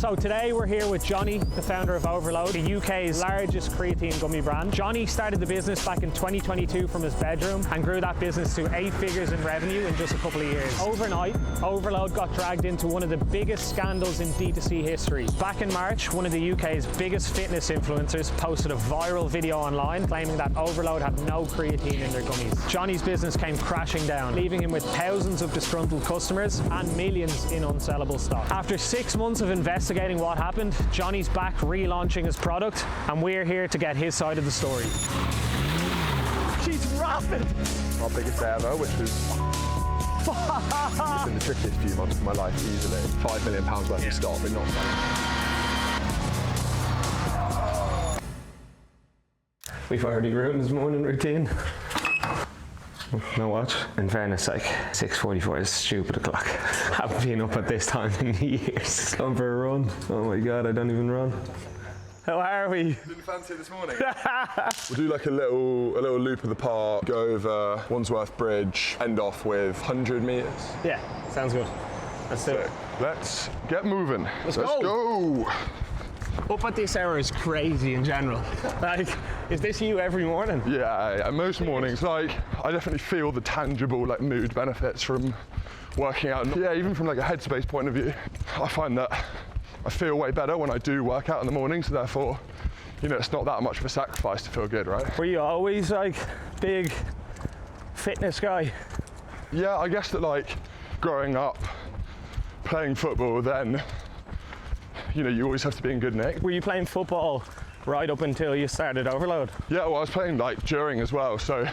So today we're here with Johnny, the founder of Ovrload, the UK's largest creatine gummy brand. Johnny started the business back in 2022 from his bedroom and grew that business to 8 figures in revenue in just a couple of years. Overnight, Ovrload got dragged into one of the biggest scandals in D2C history. Back in March, one of the UK's biggest fitness influencers posted a viral video online claiming that Ovrload had no creatine in their gummies. Johnny's business came crashing down, leaving him with thousands of disgruntled customers and millions in unsellable stock. After 6 months of investigating what happened, Johnny's back relaunching his product, and we're here to get his side of the story. She's rapid! Our biggest day ever, which was it's been the trickiest few months of my life easily. £5 million worth of stock, but not selling. We've already ruined his morning routine. No watch. In fairness, like 6:44 is a stupid o'clock. Haven't been up at this time in years. Going for a run. Oh my god, I don't even run. How are we? Didn't fancy it this morning. We'll do like a little loop of the park, go over Wandsworth Bridge, end off with 100 metres. Yeah, sounds good. Let's do it. Let's get moving. Let's go. Up at this hour is crazy in general. Like, is this you every morning? Yeah, most mornings. Like, I definitely feel the tangible like mood benefits from working out. Yeah, even from like a headspace point of view, I find that I feel way better when I do work out in the morning. So therefore, you know, it's not that much of a sacrifice to feel good, right? Were you always like big fitness guy? Yeah, I guess that like growing up, playing football, then you know, you always have to be in good nick. Were you playing football right up until you started Ovrload? Yeah, well, I was playing like during as well. So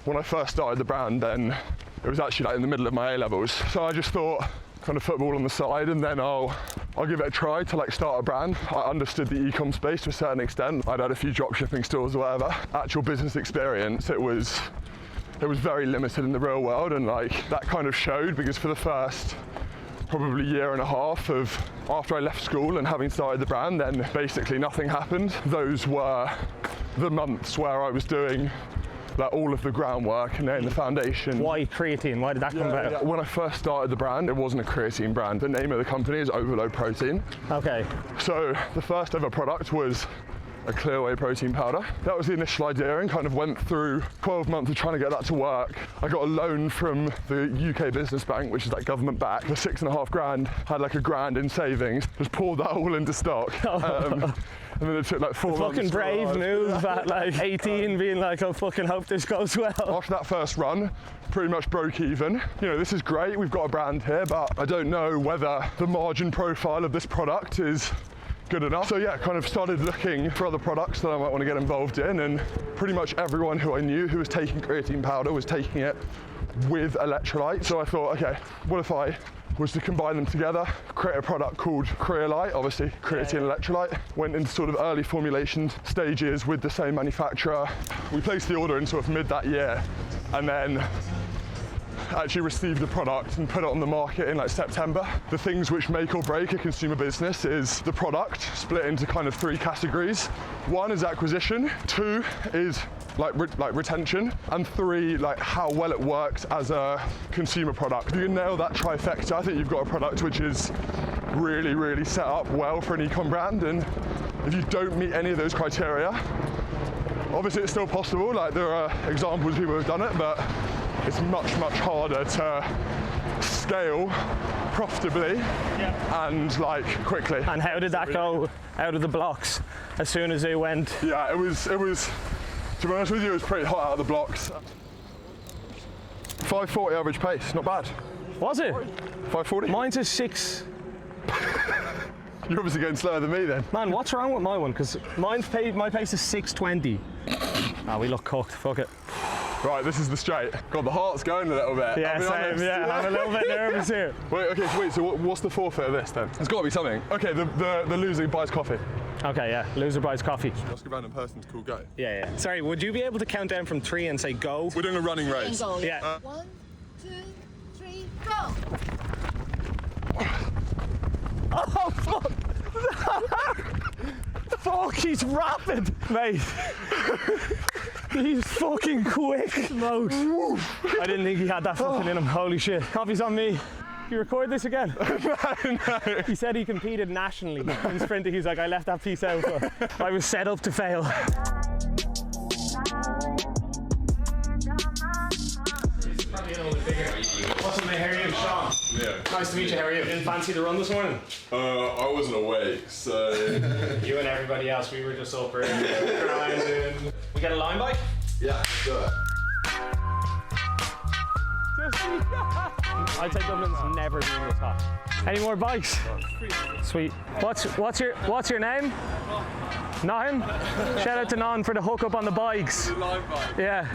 when I first started the brand, then it was actually like in the middle of my A-levels. So I just thought kind of football on the side, and then I'll give it a try to like start a brand. I understood the e-com space to a certain extent. I'd had a few drop shipping stores or whatever. Actual business experience, it was very limited in the real world, and like that kind of showed, because for the first probably year and a half of after I left school and having started the brand, then basically nothing happened. Those were the months where I was doing like all of the groundwork and laying the foundation. Why creatine? Why did that come about? Yeah. When I first started the brand, it wasn't a creatine brand. The name of the company is Ovrload Protein. Okay. So the first ever product was a clear whey protein powder. That was the initial idea, and kind of went through 12 months of trying to get that to work. I got a loan from the UK Business Bank, which is like government backed, for 6.5 grand. Had like £1 in savings, just poured that all into stock. And then it took like 4 months. Fucking brave move at like 18, being like, I fucking hope this goes well. After that first run, pretty much broke even. You know, this is great, we've got a brand here, but I don't know whether the margin profile of this product is good enough. So yeah, kind of started looking for other products that I might want to get involved in, and pretty much everyone who I knew who was taking creatine powder was taking it with electrolyte. So I thought, okay, what if I was to combine them together, create a product called Creolite, obviously creatine electrolyte. Went into sort of early formulation stages with the same manufacturer. We placed the order in sort of mid that year, and then actually received the product and put it on the market in like September. The things which make or break a consumer business is the product, split into kind of 3 categories. 1 is acquisition, 2 is like retention, and 3, like how well it works as a consumer product. If you can nail that trifecta, I think you've got a product which is really, really set up well for an e-com brand. And if you don't meet any of those criteria, obviously it's still possible. Like there are examples of people who've done it, but it's much, much harder to scale profitably and like quickly. And how did that go out of the blocks as soon as it went? Yeah, it was, to be honest with you, it was pretty hot out of the blocks. 5:40 average pace, not bad. Was it? 5:40? Mine's a 6. You're obviously getting slower than me then. Man, what's wrong with my one? Because my pace is 6:20. We look cooked, fuck it. Right, this is the straight. God, the heart's going a little bit. Yeah, same, yeah, I'm a little bit nervous here. Wait, so what's the forfeit of this then? There's got to be something. Okay, the loser buys coffee. Okay, yeah, loser buys coffee. Ask a random person to call go. Yeah. Sorry, would you be able to count down from 3 and say go? We're doing a running race. Yeah. 1, 2, 3, go! Oh, fuck! Fuck, he's rapid, mate. He's fucking quick. Smokes. I didn't think he had that fucking in him. Holy shit. Coffee's on me. You record this again? No. He said he competed nationally in sprinting. He's like, I left that piece out, but I was set up to fail. What's up, mate? How are you? Sean. Yeah. Nice to meet you. How are you? Didn't fancy the run this morning? I wasn't awake, so. You and everybody else, we were just up early grinding. We got a line bike? Yeah, do it. I'd say Dublin's never been this hot. Any more bikes? Sweet. What's your name? Nahin? Shout out to Nahin for the hookup on the bikes. Yeah.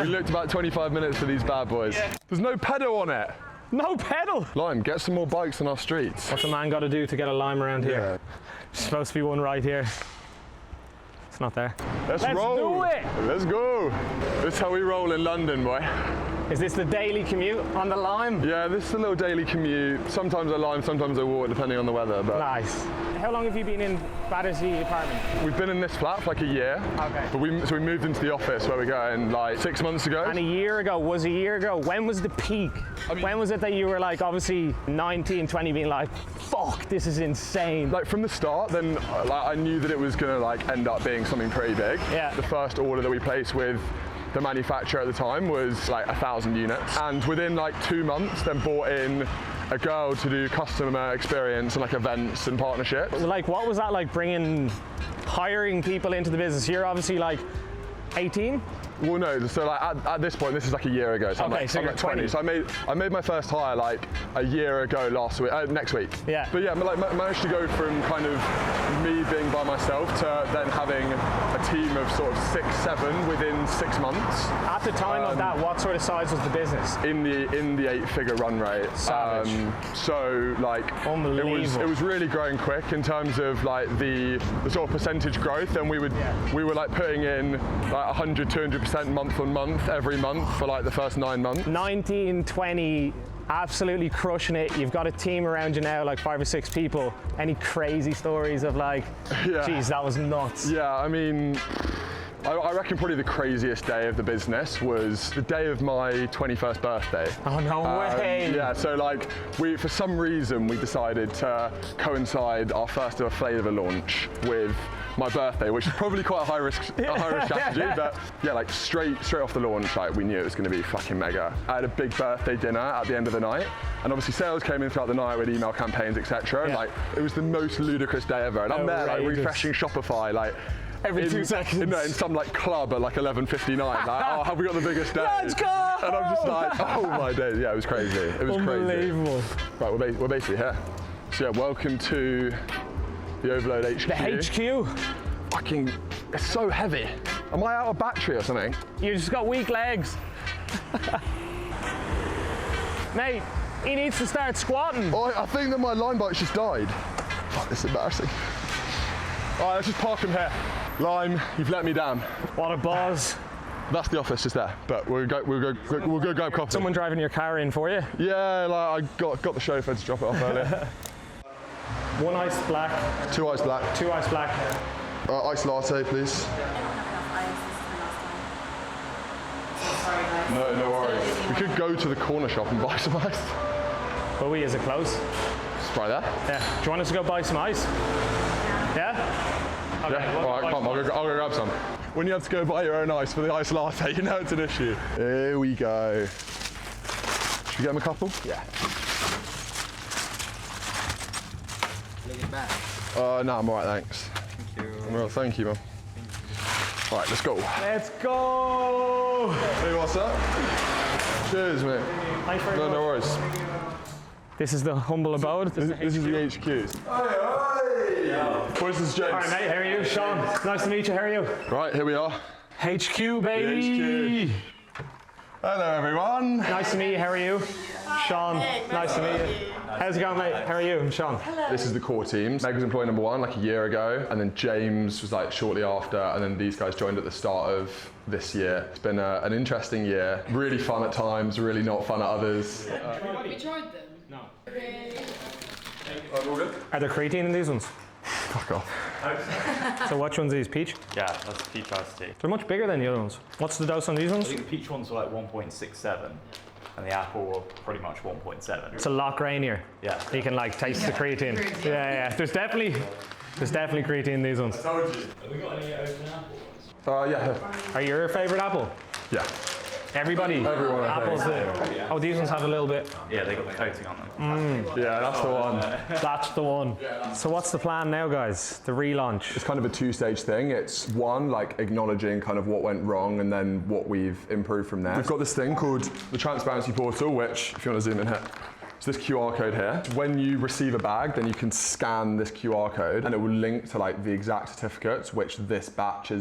We looked about 25 minutes for these bad boys. Yeah. There's no pedal on it. No pedal. Lime, get some more bikes on our streets. What's a man got to do to get a lime around here? Yeah. There's supposed to be one right here. It's not there. Let's roll. do it. Let's go. This is how we roll in London, boy. Is this the daily commute on the lime? Yeah, this is a little daily commute. Sometimes I lime, sometimes I walk, depending on the weather. But Nice. How long have you been in Battersea apartment? we've been in this flat for like a year. Okay. But we moved into the office where we're going like 6 months ago. And a year ago, when was the peak? When was it that you were like, obviously 19, 20, being like, fuck, this is insane? Like from the start, then like, I knew that it was gonna like end up being something pretty big. Yeah. The first order that we placed with the manufacturer at the time was like 1,000 units. And within like 2 months, then brought in a girl to do customer experience and like events and partnerships. Like, what was that like, hiring people into the business? You're obviously like 18? Well, no. So like at this point, this is like a year ago. So Okay, I'm so like you're 20. So I made my first hire like a year ago next week. Yeah. But yeah, managed to go from kind of me being by myself to then having a team of sort of 6, 7 within 6 months. At the time of that, what sort of size was the business? In the 8-figure run rate. Savage. So like Unbelievable. it was really growing quick in terms of like the sort of percentage growth, and we were like putting in like 100-200% month on month every month for like the first 9 months. 19, 20, absolutely crushing it. You've got a team around you now, like 5 or 6 people. Any crazy stories of like, geez, that was nuts? Yeah, I mean, I reckon probably the craziest day of the business was the day of my 21st birthday. Oh, no way. Yeah, so like for some reason we decided to coincide our first ever flavour launch with my birthday, which is probably quite a high risk strategy, but yeah, like straight off the launch, like we knew it was going to be fucking mega. I had a big birthday dinner at the end of the night, and obviously sales came in throughout the night with email campaigns, etc. And like it was the most ludicrous day ever. And I'm there like refreshing Shopify, like every 2 seconds. In some like club at like 11:59. Like, oh, have we got the biggest day? Let's go! And I'm just like, oh my days. Yeah, it was crazy. It was Unbelievable. crazy. Right, we're basically here. So yeah, welcome to the Ovrload HQ. The HQ? Fucking, it's so heavy. Am I out of battery or something? You just got weak legs. Mate, he needs to start squatting. Oh, I think that my line bike's just died. Fuck, this is embarrassing. All right, let's just park him here. Lime, you've let me down. What a buzz. That's the office just there, but we'll go grab coffee. Someone driving your car in for you? Yeah, like I got the chauffeur to drop it off earlier. 1 iced black. 2 iced black. 2 iced black. Iced latte, please. No worries. We could go to the corner shop and buy some ice. Will we? Is it close? Just right there. Yeah. Do you want us to go buy some ice? Yeah? Okay, Yeah. All right, come on. I'll go grab some. When you have to go buy your own ice for the iced latte, you know it's an issue. Here we go. Should we get him a couple? Yeah. No, I'm all right, thanks. Thank you. Well, thank you, man. All right, let's go. Let's go! Hey, what's up? Cheers, mate. Thanks very much. No worries. This is the humble abode. This is the HQs. Hi. This is James. All right, mate. How are you? Sean. Nice to meet you. How are you? Right, here we are. HQ, baby. Hello, everyone. Nice to meet you. How are you? Sean. Nice to meet you. How's it going, mate? How are you? I'm Sean. This is the core teams. Meg was employee number 1 like a year ago, and then James was like shortly after, and then these guys joined at the start of this year. It's been an interesting year. Really fun at times, really not fun at others. Have you tried them? No. All good? Are there creatine in these ones? Fuck off. So which one's these? Peach? Yeah, that's peach iced tea. They're much bigger than the other ones. What's the dose on these I ones? think the peach ones were like 1.67. and the apple were pretty much 1.7. It's a lot grainier. Yeah. You can like taste the creatine. Yeah. There's definitely creatine in these ones. Told you. Have we got any open apple ones? Yeah. Are your favorite apple? Yeah. Everybody? Everyone, I Apples. think. Oh, these ones have a little bit. Yeah, they got the coating on them. Yeah, that's the one. That's the one. So what's the plan now, guys? The relaunch. It's kind of a two-stage thing. It's one, like acknowledging kind of what went wrong and then what we've improved from there. We've got this thing called the transparency portal, which, if you want to zoom in here, it's this QR code here. When you receive a bag, then you can scan this QR code and it will link to like the exact certificates which this batch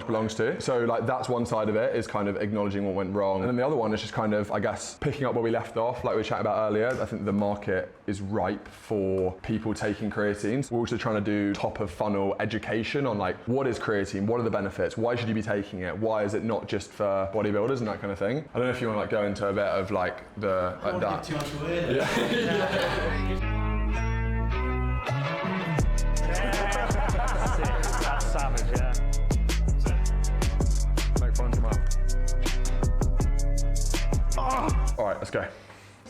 belongs to. So like that's one side of it, is kind of acknowledging what went wrong. And then the other one is just kind of, I guess, picking up where we left off, like we were chatting about earlier. I think the market is ripe for people taking creatine. We're also trying to do top of funnel education on like, what is creatine? What are the benefits? Why should you be taking it? Why is it not just for bodybuilders and that kind of thing? I don't know if you want to like go into a bit of like the, like that. That's savage, yeah. Make fun tomorrow. Oh. All right, let's go.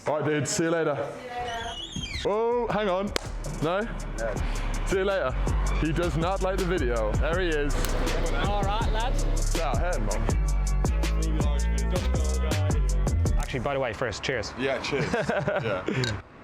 All right, dude, see you later. Oh, hang on. No? See you later. He does not like the video. There he is. All right, lads. It's out here, man. Actually, by the way, first, cheers. Yeah, cheers. Yeah.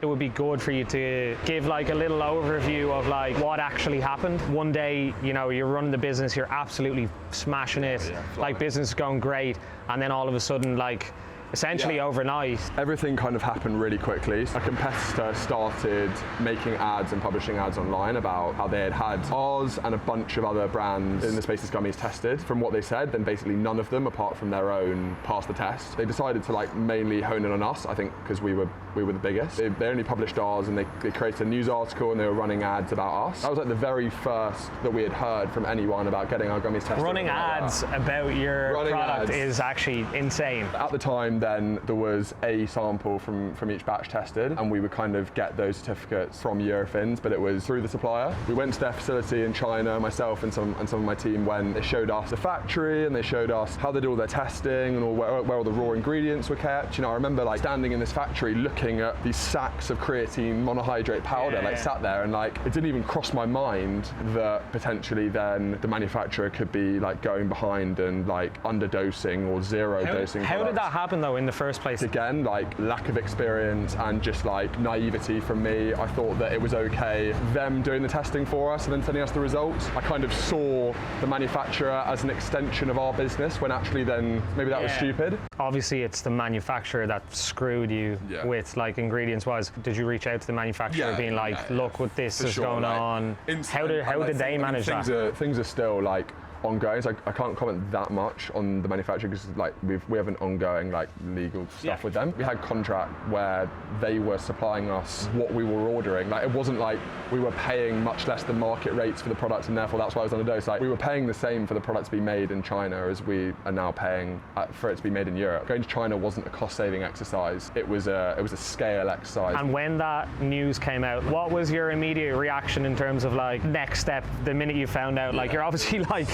It would be good for you to give like a little overview of like what actually happened. One day, you know, you're running the business, you're absolutely smashing it, like business is going great, and then all of a sudden, like, essentially overnight. Everything kind of happened really quickly. A competitor started making ads and publishing ads online about how they had ours and a bunch of other brands in the space as gummies tested. From what they said, then basically none of them, apart from their own, passed the test. They decided to like mainly hone in on us, I think, because we were the biggest. They only published ours and they created a news article and they were running ads about us. That was like the very first that we had heard from anyone about getting our gummies tested. Running ads about your product is actually insane. At the time, then there was a sample from each batch tested, and we would kind of get those certificates from Eurofins, but it was through the supplier. We went to their facility in China, myself and some of my team went. They showed us the factory and they showed us how they did all their testing and where all the raw ingredients were kept. You know, I remember like standing in this factory looking at these sacks of creatine monohydrate powder, sat there, and like it didn't even cross my mind that potentially then the manufacturer could be like going behind and like underdosing or zero dosing. How did that happen though in the first place? Again, like lack of experience and just like naivety from me. I thought that it was okay them doing the testing for us and then sending us the results. I kind of saw the manufacturer as an extension of our business when actually then maybe that was stupid. Obviously it's the manufacturer that screwed you with like ingredients wise. Did you reach out to the manufacturer being like, look what this is going on? How did they manage that? Things are still like ongoing, so I can't comment that much on the manufacturer because like we have an ongoing like legal stuff with them. We had contract where they were supplying us what we were ordering. Like it wasn't like we were paying much less than market rates for the products and therefore that's why I was on a dose. Like we were paying the same for the product to be made in China as we are now paying for it to be made in Europe. Going to China wasn't a cost-saving exercise. It was a scale exercise. And when that news came out, what was your immediate reaction in terms of like next step the minute you found out? Like you're obviously like,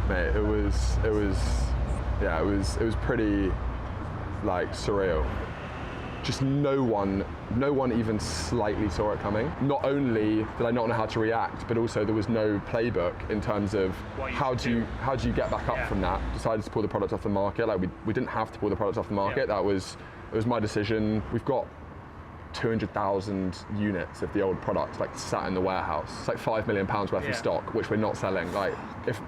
mate, it was pretty like surreal. Just no one even slightly saw it coming. Not only did I not know how to react, but also there was no playbook in terms of how do you get back up from that. Decided to pull the product off the market. Like we didn't have to pull the product off the market. It was my decision. We've got 200,000 units of the old product like sat in the warehouse. It's like £5 million worth of stock, which we're not selling. Like if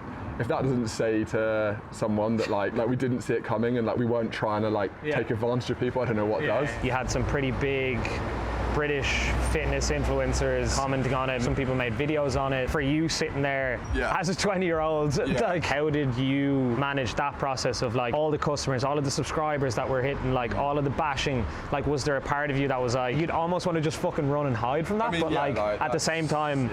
that doesn't say to someone that like we didn't see it coming and like we weren't trying to like take advantage of people, I don't know what does. You had some pretty big British fitness influencers commenting on it. Some people made videos on it. For you sitting there as a 20-year-old, like how did you manage that process of like all the customers, all of the subscribers that were hitting, like all of the bashing? Like was there a part of you that was like, you'd almost want to just fucking run and hide from that? But like at the same time,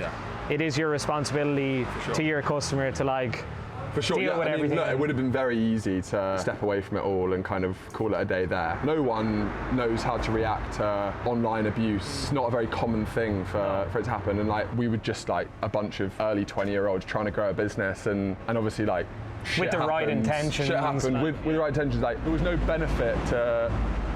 it is your responsibility to your customer to like for sure, deal with everything. Look, it would have been very easy to step away from it all and kind of call it a day there. No one knows how to react to online abuse. It's not a very common thing for it to happen. And like we were just like a bunch of early 20-year-olds trying to grow a business and obviously like with the right intentions. Shit happened with the right intentions. Like there was no benefit to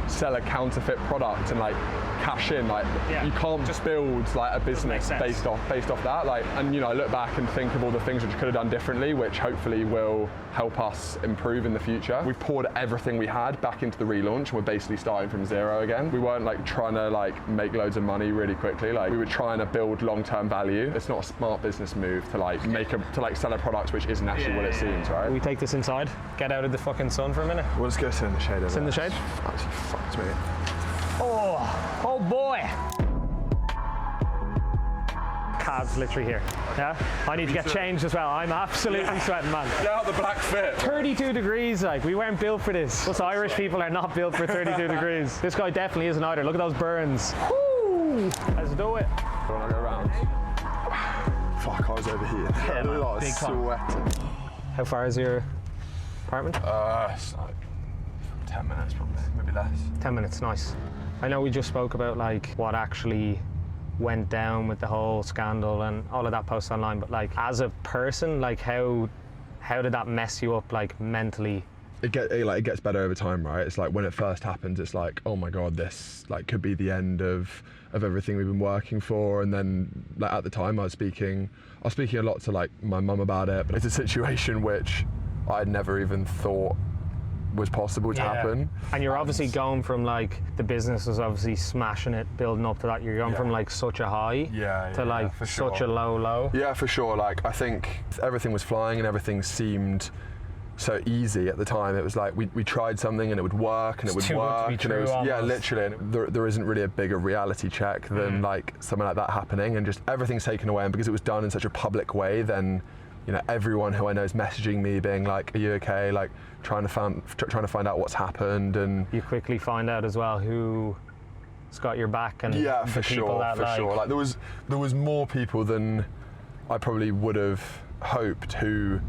sell a counterfeit product and like cash in. Like you can't just build like a business based off that. Like, and you know, I look back and think of all the things which I could have done differently, which hopefully will help us improve in the future. We poured everything we had back into the relaunch, and we're basically starting from zero again. We weren't like trying to like make loads of money really quickly. Like we were trying to build long-term value. It's not a smart business move to like sell a product which isn't actually what it seems, right? We take this inside, get out of the fucking sun for a minute. Well, let's go sit in the shade. Sit in the shade? Actually fucked me. Oh boy. Calves literally here. Yeah? I need to get changed as well. I'm absolutely sweating, man. Get out the black fit. 32 degrees, like, we weren't built for this. Us Irish people are not built for 32 degrees. This guy definitely isn't either. Look at those burns. Woo! Let's do it. I want to go around. Fuck, I was overheated. Yeah, man, I was big time. sweating. How far is your apartment? It's like 10 minutes probably, maybe less. 10 minutes, nice. I know we just spoke about like what actually went down with the whole scandal and all of that post online, but like as a person, like how did that mess you up like mentally? It gets better over time, right? It's like when it first happened, it's like, oh my god, this like could be the end of everything we've been working for. And then like at the time I was speaking a lot to like my mum about it, but it's a situation which I'd never even thought was possible to happen. And you're obviously going from like the business was obviously smashing it, building up to that. You're going from like such a high to like such a low. Yeah, for sure. Like I think everything was flying and everything seemed so easy at the time. It was like we tried something and it would work and it would work. And it was, yeah, literally. And there isn't really a bigger reality check than like something like that happening, and just everything's taken away. And because it was done in such a public way, then you know everyone who I know is messaging me, being like, "Are you okay?" Like trying to find out what's happened. And you quickly find out as well who's got your back and yeah, for sure. Like there was more people than I probably would have hoped who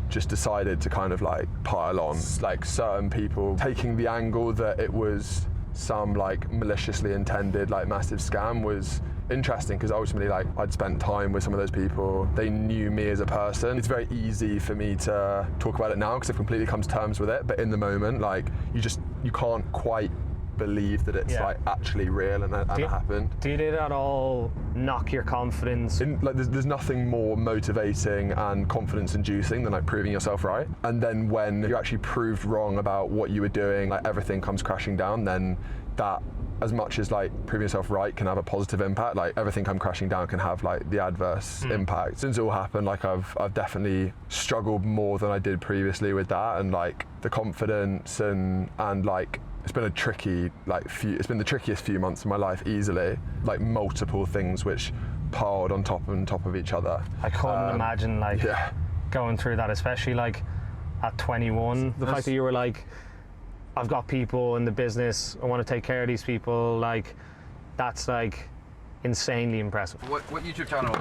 just decided to kind of like pile on. Like certain people taking the angle that it was some like maliciously intended like massive scam was interesting, because ultimately like I'd spent time with some of those people. They knew me as a person. It's very easy for me to talk about it now because I've completely come to terms with it, but in the moment like you can't quite believe that it's like actually real and it happened. Did it at all knock your confidence? Like there's nothing more motivating and confidence inducing than like proving yourself right. And then when you're actually proved wrong about what you were doing, like everything comes crashing down, then that, as much as like proving yourself right can have a positive impact, like everything come crashing down can have like the adverse impact. Since it all happened, like I've definitely struggled more than I did previously with that, and like the confidence and like it's been a tricky it's been the trickiest few months of my life easily. Like multiple things which piled on top of each other. I couldn't imagine like going through that, especially like at 21. The fact that you were like, I've got people in the business, I want to take care of these people, like that's like insanely impressive. What YouTube channel?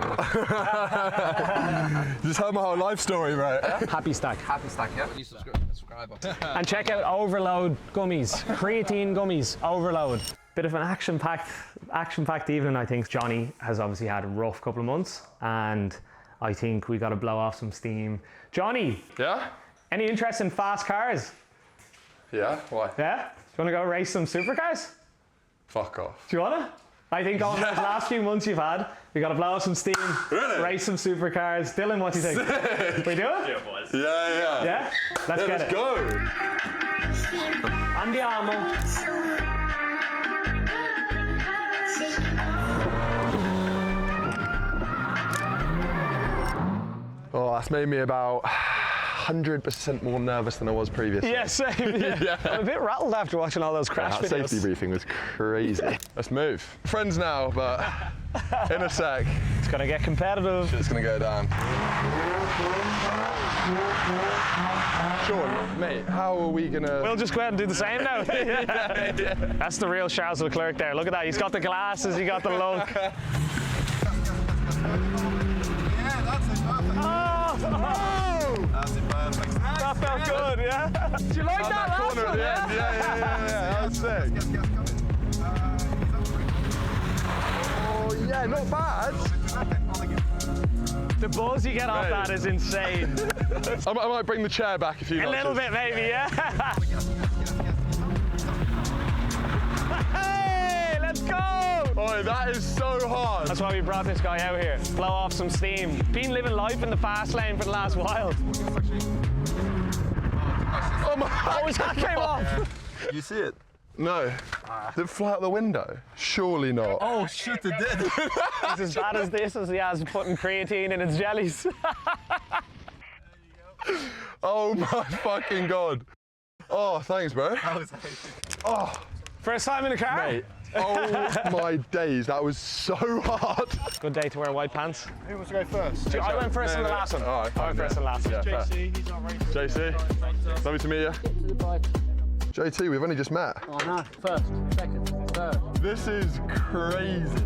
Just heard my whole life story, right? Happy Stack. Happy Stack, yeah. You subscribe. And check out Ovrload gummies, creatine gummies, Ovrload. Bit of an action-packed evening, I think. Johnny has obviously had a rough couple of months, and I think we got to blow off some steam. Johnny. Yeah? Any interest in fast cars? Yeah, why? Yeah? Do you want to go race some supercars? Fuck off. Do you want to? I think on those last few months you've had, we got to blow off some steam, race some supercars. Dylan, what do you think? Sick. We do it? Yeah, boys. Yeah. Yeah? Let's get let's it. go. Andiamo. Oh, that's made me about 100% more nervous than I was previously. Yeah, same. Yeah. I'm a bit rattled after watching all those crash That videos. safety briefing was crazy. Let's move. Friends now, but in a sec. It's gonna get competitive. It's gonna go down. Sean, mate, how are we gonna... We'll just go ahead and do the same now. That's the real Charles Leclerc there. Look at that. He's got the glasses, he got the look. That felt good, yeah? Did you like that last corner one, at the end. Yeah, that was sick. Oh yeah, not bad. The buzz you get off that is insane. I might bring the chair back if you A little bit maybe, yeah? Oh, that is so hard. That's why we brought this guy out here. Blow off some steam. Been living life in the fast lane for the last while. Oh my Oh, his hat came off. You see it? No. Did it fly out the window? Surely not. Oh shit, it did. It's as bad as this as he has putting creatine in his jellies. Oh my fucking God. Oh, thanks, bro. Oh, First time in the car? mate. Oh my days, that was so hard. Good day to wear white pants. Who wants to go first? I went first in the last one. All right, I went first in the last one. Yeah, fair. JC, he's not racing. JC, lovely to meet you. JT, we've only just met. Oh no, first, second, third. This is crazy.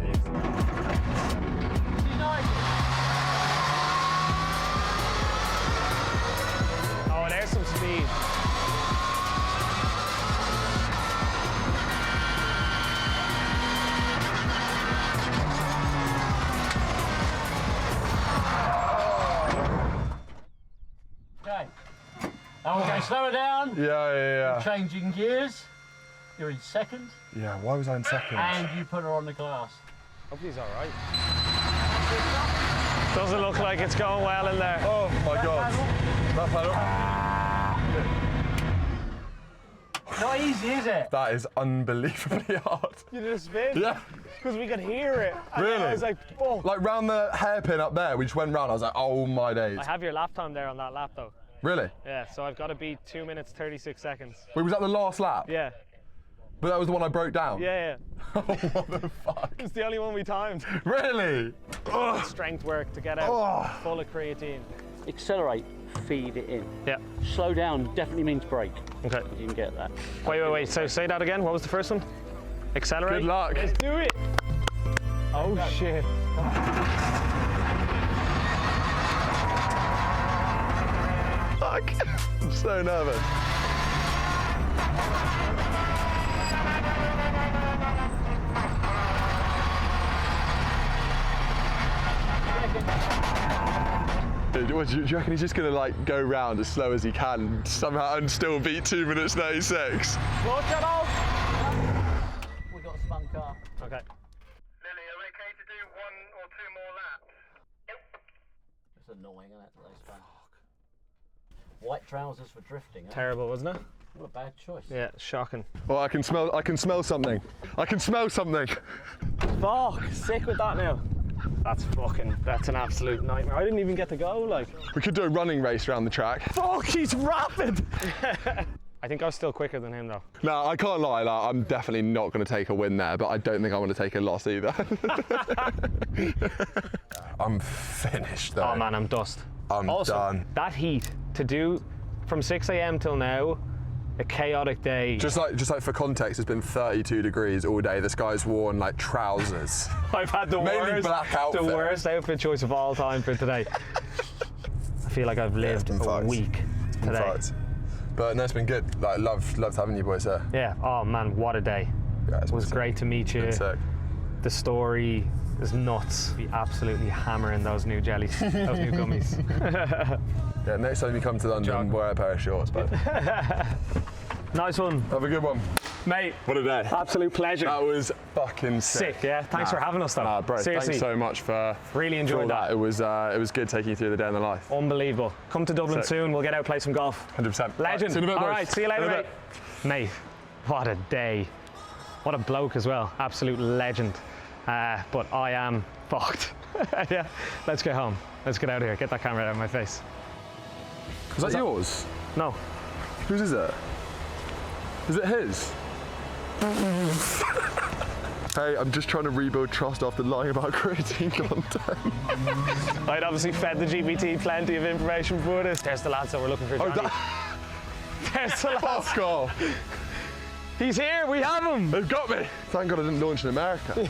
Oh, there's some speed. Okay. Now we're going to slow it down. Yeah. Changing gears. You're in second, Yeah, why was I in second? and you put her on the glass. Hope he's all right. Doesn't look like it's going well in there. Oh my God. That pedal. Not easy, is it? That is unbelievably hard. You did a spin? Yeah. Because we could hear it. And Really? I was like, oh. Like round the hairpin up there, we just went round. I was like, oh my days. I have your lap time there on that lap though. Really? Yeah, so I've got to beat 2 minutes 36 seconds. Wait, was that the last lap? Yeah. But that was the one I broke down? Yeah. Oh, what the fuck? It's the only one we timed. Really? Ugh. Strength work to get out Oh. full of creatine. Accelerate, feed it in. Yeah. Slow down definitely means brake. Okay. You can get that. Wait. So say that again. What was the first one? Accelerate. Good luck. Let's do it. Oh shit. Fuck. I'm so nervous. Do you reckon he's just gonna like go round as slow as he can somehow and still beat 2 minutes 36? Look at all. We got a spun car. Okay. Lily, are we okay to do 1 or 2 more laps? It's annoying, isn't it? They spun. White trousers for drifting. Huh? Terrible, wasn't it? What a bad choice. Yeah, shocking. Well, I can smell something. I can smell something. Fuck, sick with that now. That's an absolute nightmare. I didn't even get to go, like. We could do a running race around the track. Fuck, he's rapid. I think I was still quicker than him though. No, I can't lie, like, I'm definitely not going to take a win there, but I don't think I want to take a loss either. I'm finished though. Oh man, I'm dust. I'm also, done. That heat to do from 6 a.m. till now, a chaotic day. Just like for context, it's been 32 degrees all day. This guy's worn like trousers. I've had the Mainly black outfit. worst outfit choice of all time for today. I feel like I've lived in a fact. week today. Fact. But no, it's been good. Like, loved having you boys here. Yeah. Oh man, what a day. Yeah, It was great to meet you. Been sick. The story is nuts. Be absolutely hammering those new jellies, those new gummies. Yeah, next time you come to London, Jog. wear a pair of shorts, but Nice one, have a good one. mate. What a day. Absolute pleasure. That was fucking sick. Sick, yeah. Thanks for having us, though. Bro, Seriously. thanks so much for Really enjoyed all that. It was good taking you through the day in the life. Unbelievable. Come to Dublin Sick. soon. We'll get out, play some golf. 100%. Legend. See you in a bit, All boys. right, see you later, In a mate. bit. Mate, what a day. What a bloke as well. Absolute legend. But I am fucked. Yeah, let's get home. Let's get out of here. Get that camera out of my face. Was that yours? No. Whose is it? Is it his? Hey, I'm just trying to rebuild trust after lying about creatine content. I'd obviously fed the GPT plenty of information for this. There's the lads that we're looking for, Johnny. There's the lads. Fuck off. He's here. We have him. They've got me. Thank God I didn't launch in America.